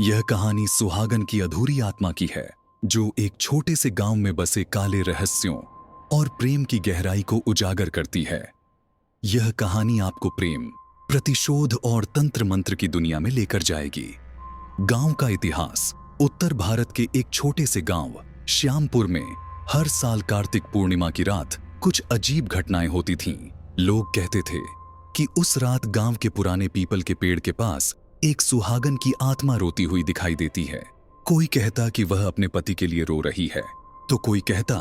यह कहानी सुहागन की अधूरी आत्मा की है, जो एक छोटे से गांव में बसे काले रहस्यों और प्रेम की गहराई को उजागर करती है। यह कहानी आपको प्रेम, प्रतिशोध और तंत्र मंत्र की दुनिया में लेकर जाएगी। गांव का इतिहास। उत्तर भारत के एक छोटे से गांव श्यामपुर में हर साल कार्तिक पूर्णिमा की रात कुछ अजीब घटनाएं होती थीं। लोग कहते थे कि उस रात गांव के पुराने पीपल के पेड़ के पास एक सुहागन की आत्मा रोती हुई दिखाई देती है। कोई कहता कि वह अपने पति के लिए रो रही है, तो कोई कहता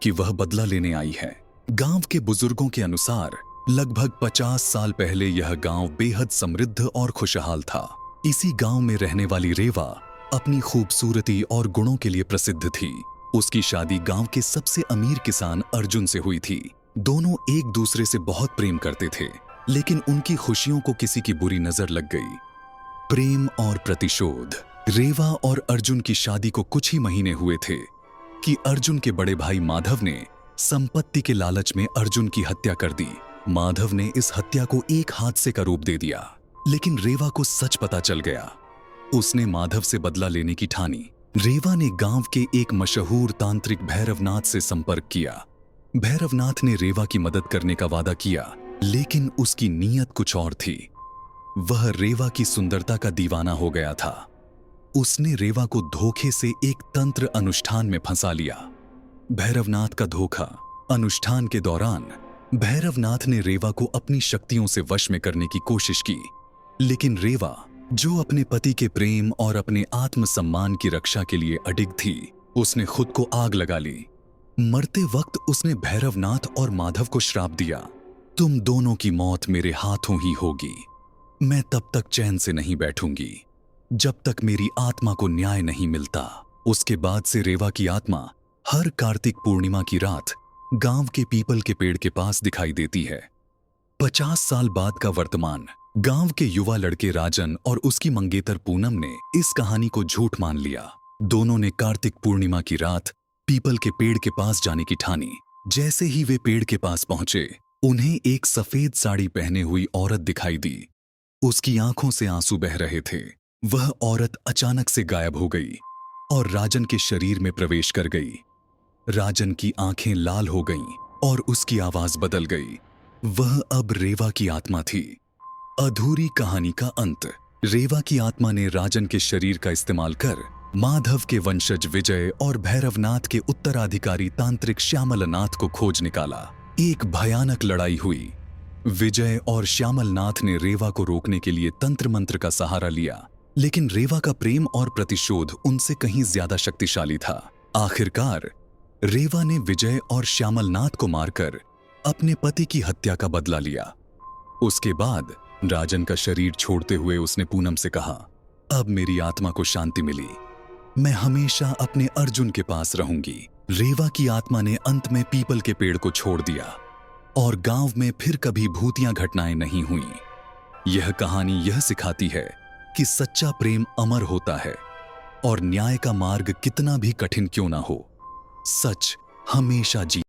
कि वह बदला लेने आई है। गांव के बुजुर्गों के अनुसार लगभग 50 साल पहले यह गांव बेहद समृद्ध और खुशहाल था। इसी गांव में रहने वाली रेवा अपनी खूबसूरती और गुणों के लिए प्रसिद्ध थी। उसकी शादी गांव के सबसे अमीर किसान अर्जुन से हुई थी। दोनों एक दूसरे से बहुत प्रेम करते थे, लेकिन उनकी खुशियों को किसी की बुरी नजर लग गई। प्रेम और प्रतिशोध। रेवा और अर्जुन की शादी को कुछ ही महीने हुए थे कि अर्जुन के बड़े भाई माधव ने संपत्ति के लालच में अर्जुन की हत्या कर दी। माधव ने इस हत्या को एक हादसे का रूप दे दिया, लेकिन रेवा को सच पता चल गया। उसने माधव से बदला लेने की ठानी। रेवा ने गांव के एक मशहूर तांत्रिक भैरवनाथ से संपर्क किया। भैरवनाथ ने रेवा की मदद करने का वादा किया, लेकिन उसकी नीयत कुछ और थी। वह रेवा की सुंदरता का दीवाना हो गया था। उसने रेवा को धोखे से एक तंत्र अनुष्ठान में फंसा लिया। भैरवनाथ का धोखा। अनुष्ठान के दौरान भैरवनाथ ने रेवा को अपनी शक्तियों से वश में करने की कोशिश की, लेकिन रेवा, जो अपने पति के प्रेम और अपने आत्मसम्मान की रक्षा के लिए अडिग थी, उसने खुद को आग लगा ली। मरते वक्त उसने भैरवनाथ और माधव को श्राप दिया, तुम दोनों की मौत मेरे हाथों ही होगी। मैं तब तक चैन से नहीं बैठूंगी जब तक मेरी आत्मा को न्याय नहीं मिलता। उसके बाद से रेवा की आत्मा हर कार्तिक पूर्णिमा की रात गांव के पीपल के पेड़ के पास दिखाई देती है। 50 साल बाद का वर्तमान। गांव के युवा लड़के राजन और उसकी मंगेतर पूनम ने इस कहानी को झूठ मान लिया। दोनों ने कार्तिक पूर्णिमा की रात पीपल के पेड़ के पास जाने की ठानी। जैसे ही वे पेड़ के पास पहुंचे, उन्हें एक सफेद साड़ी पहने हुई औरत दिखाई दी। उसकी आंखों से आंसू बह रहे थे। वह औरत अचानक से गायब हो गई और राजन के शरीर में प्रवेश कर गई। राजन की आंखें लाल हो गईं और उसकी आवाज बदल गई। वह अब रेवा की आत्मा थी। अधूरी कहानी का अंत। रेवा की आत्मा ने राजन के शरीर का इस्तेमाल कर माधव के वंशज विजय और भैरवनाथ के उत्तराधिकारी तांत्रिक श्यामलनाथ को खोज निकाला। एक भयानक लड़ाई हुई। विजय और श्यामलनाथ ने रेवा को रोकने के लिए तंत्र मंत्र का सहारा लिया, लेकिन रेवा का प्रेम और प्रतिशोध उनसे कहीं ज्यादा शक्तिशाली था। आखिरकार रेवा ने विजय और श्यामलनाथ को मारकर अपने पति की हत्या का बदला लिया। उसके बाद राजन का शरीर छोड़ते हुए उसने पूनम से कहा, अब मेरी आत्मा को शांति मिली। मैं हमेशा अपने अर्जुन के पास रहूंगी। रेवा की आत्मा ने अंत में पीपल के पेड़ को छोड़ दिया और गांव में फिर कभी भूतियां घटनाएं नहीं हुईं। यह कहानी यह सिखाती है कि सच्चा प्रेम अमर होता है और न्याय का मार्ग कितना भी कठिन क्यों ना हो, सच हमेशा